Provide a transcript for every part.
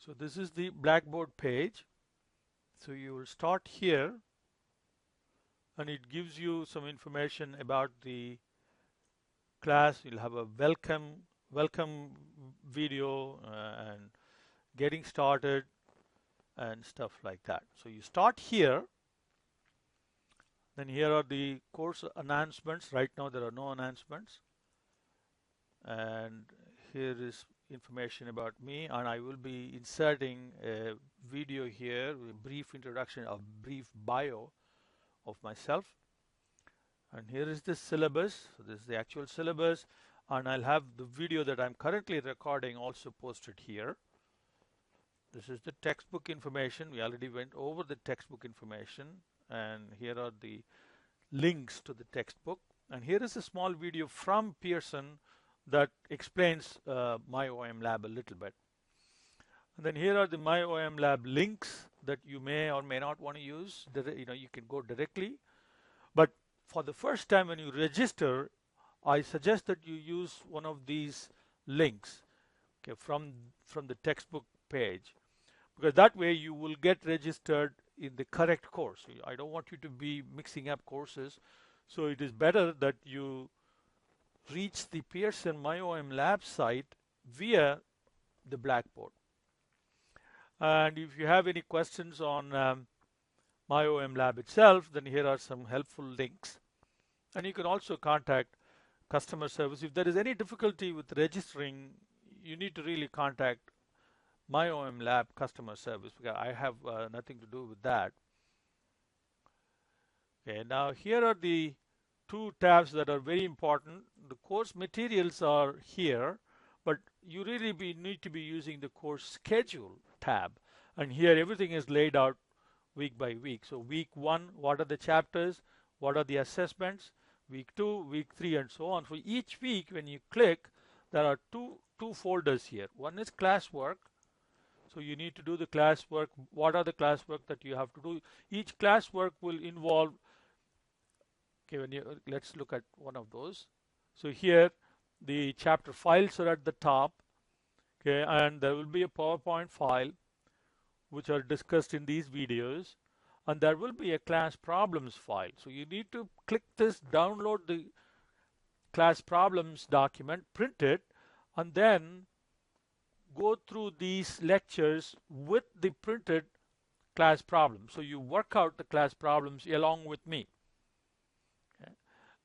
So this is the Blackboard page. So you will start here, and it gives you some information about the class. You'll have a welcome video and getting started and stuff like that. So you start here, then here are the course announcements. Right now there are no announcements, and here is information about me, and I will be inserting a video here, a brief introduction, a brief bio of myself. And here is the syllabus. So this is the actual syllabus, and I'll have the video that I'm currently recording also posted here. This is the textbook information. We already went over the textbook information, and here are the links to the textbook. And here is a small video from Pearson that explains My OM Lab a little bit. And then here are the My OM Lab links that you may or may not want to use. You can go directly, but for the first time when you register, I suggest that you use one of these links, okay, from the textbook page, because that way you will get registered in the correct course. I don't want you to be mixing up courses, so it is better that you reach the Pearson My OM Lab site via the Blackboard. And if you have any questions on My OM Lab itself, then here are some helpful links. And you can also contact customer service. If there is any difficulty with registering, you need to really contact My OM Lab customer service, because I have nothing to do with that. Okay, now here are the two tabs that are very important. The course materials are here, but you really need to be using the course schedule tab. And here everything is laid out week by week. So week 1, what are the chapters? What are the assessments? Week 2, week 3, and so on. For each week, when you click, there are two folders here. One is classwork. So you need to do the classwork. What are the classwork that you have to do? Each classwork will involve, okay, let's look at one of those. So here the chapter files are at the top, okay, and there will be a PowerPoint file which are discussed in these videos, and there will be a class problems file. So you need to click this, download the class problems document, print it, and then go through these lectures with the printed class problems. So you work out the class problems along with me. Okay.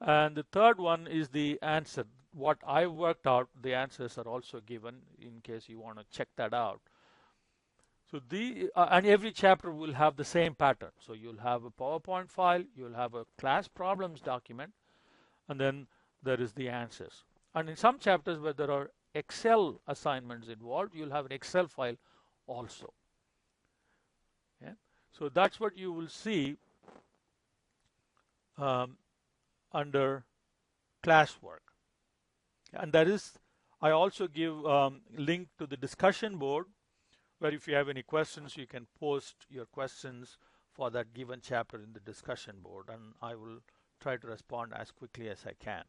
And the third one is the answer. What I worked out, the answers are also given in case you want to check that out. So and every chapter will have the same pattern. So you'll have a PowerPoint file, you'll have a class problems document, and then there is the answers. And in some chapters where there are Excel assignments involved, you'll have an Excel file also. Okay? So that's what you will see under classwork. And that is, I also give link to the discussion board, where if you have any questions, you can post your questions for that given chapter in the discussion board, and I will try to respond as quickly as I can.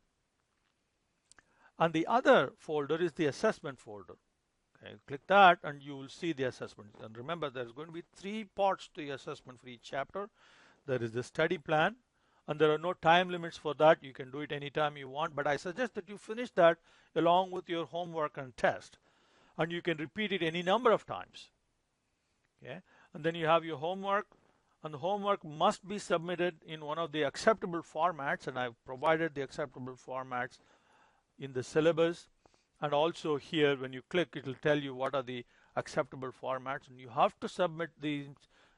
And the other folder is the assessment folder. Okay, click that and you will see the assessment. And remember, there's going to be 3 parts to the assessment for each chapter. There is the study plan, and there are no time limits for that. You can do it anytime you want, but I suggest that you finish that along with your homework and test. And you can repeat it any number of times. Okay? And then you have your homework, and the homework must be submitted in one of the acceptable formats, and I've provided the acceptable formats in the syllabus. And also here, when you click, it will tell you what are the acceptable formats, and you have to submit these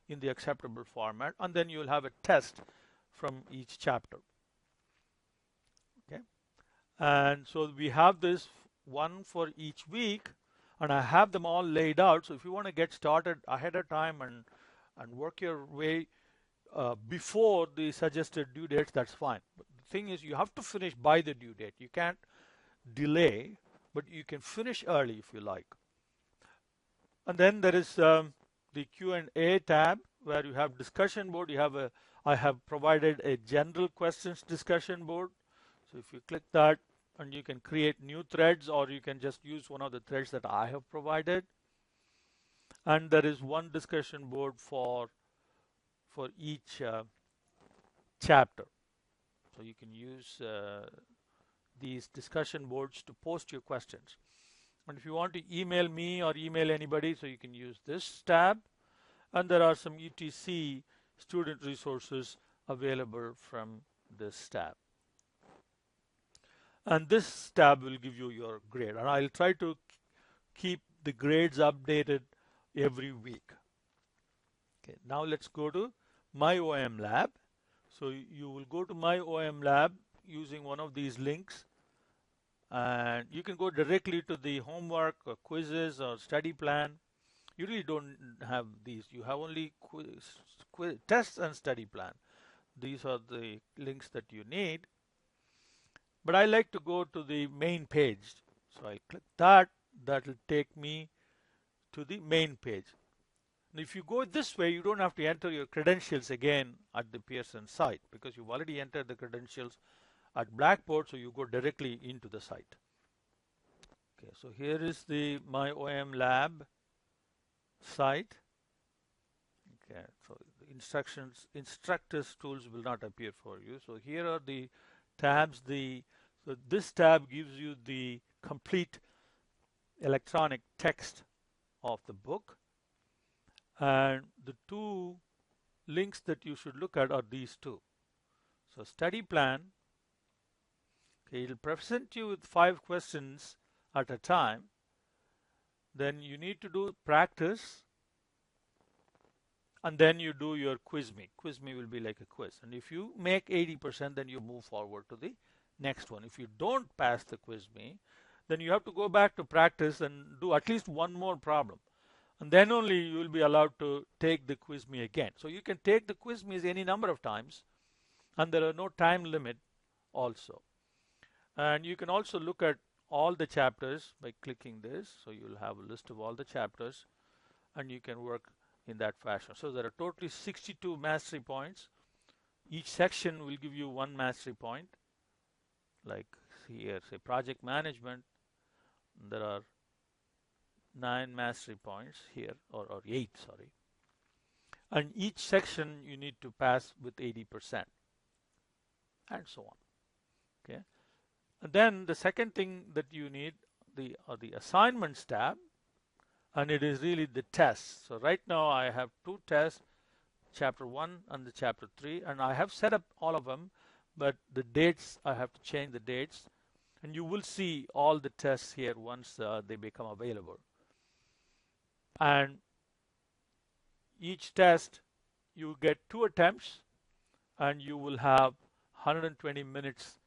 in the acceptable format, and then you'll have a test from each chapter. Okay, and so we have this one for each week, and I have them all laid out. So if you want to get started ahead of time and work your way before the suggested due dates, that's fine. But the thing is, you have to finish by the due date. You can't delay, but you can finish early if you like. And then there is the Q&A tab, where you have discussion board. I have provided a general questions discussion board. So if you click that, and you can create new threads, or you can just use one of the threads that I have provided. and there is one discussion board for each chapter. So you can use these discussion boards to post your questions. And if you want to email me or email anybody, so you can use this tab. And there are some UTC student resources available from this tab. And this tab will give you your grade. And I'll try to keep the grades updated every week. Okay, now let's go to My OM Lab. So you will go to My OM Lab using one of these links, and you can go directly to the homework or quizzes or study plan. You really don't have these. You have only tests and study plan. These are the links that you need. But I like to go to the main page. So I click that. That will take me to the main page. And if you go this way, you don't have to enter your credentials again at the Pearson site because you've already entered the credentials at Blackboard, so you go directly into the site. Okay, so here is the My OM Lab site. Okay, so the instructors tools will not appear for you. So here are the tabs. So this tab gives you the complete electronic text of the book, and the two links that you should look at are these two. So study plan, okay, it'll present you with 5 questions at a time. Then you need to do practice, and then you do your quiz me. Quiz me will be like a quiz, and if you make 80%, then you move forward to the next one. If you don't pass the quiz me, then you have to go back to practice and do at least one more problem, and then only you will be allowed to take the quiz me again. So you can take the quiz me any number of times, and there are no time limit also. And you can also look at all the chapters by clicking this. So you'll have a list of all the chapters, and you can work in that fashion. So there are totally 62 mastery points. Each section will give you 1 mastery point. Like here, say project management, there are 9 mastery points here, or 8, sorry. And each section you need to pass with 80%, and so on. Okay. And then the second thing that you need, the assignments tab, and it is really the tests. So right now I have 2 tests, chapter 1 and the chapter 3, and I have set up all of them, but the dates, I have to change the dates, and you will see all the tests here once they become available. And each test you get 2 attempts, and you will have 120 minutes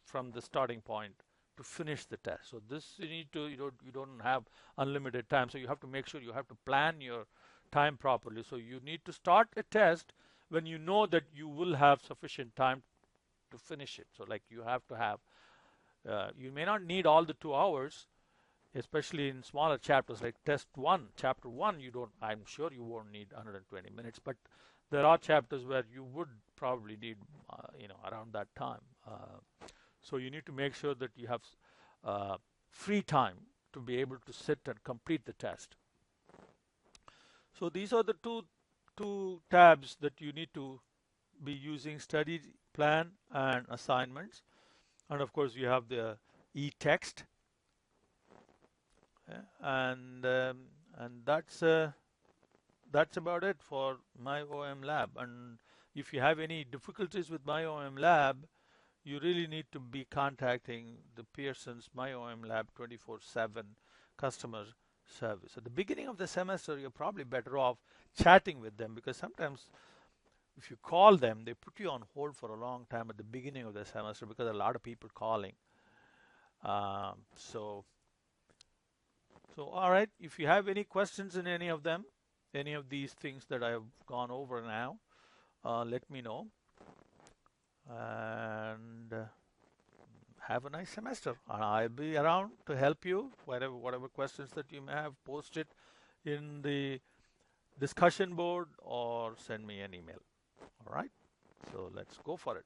from the starting point to finish the test. So this you don't have unlimited time, so you have to make sure you have to plan your time properly. So you need to start a test when you know that you will have sufficient time to finish it. So like you have to have you may not need all the 2 hours, especially in smaller chapters like chapter 1, I'm sure you won't need 120 minutes, but there are chapters where you would probably need around that time. So you need to make sure that you have free time to be able to sit and complete the test. So these are the two tabs that you need to be using: study plan and assignments. And of course you have the e-text, and that's about it for My OM Lab. And if you have any difficulties with My OM Lab, you really need to be contacting the Pearson's My OM Lab 24/7 customer service. At the beginning of the semester, you're probably better off chatting with them, because sometimes if you call them, they put you on hold for a long time at the beginning of the semester because there are a lot of people calling. So all right, if you have any questions in any of them, any of these things that I have gone over now, let me know. And have a nice semester. And I'll be around to help you. Whatever questions that you may have, post it in the discussion board or send me an email. All right, so let's go for it.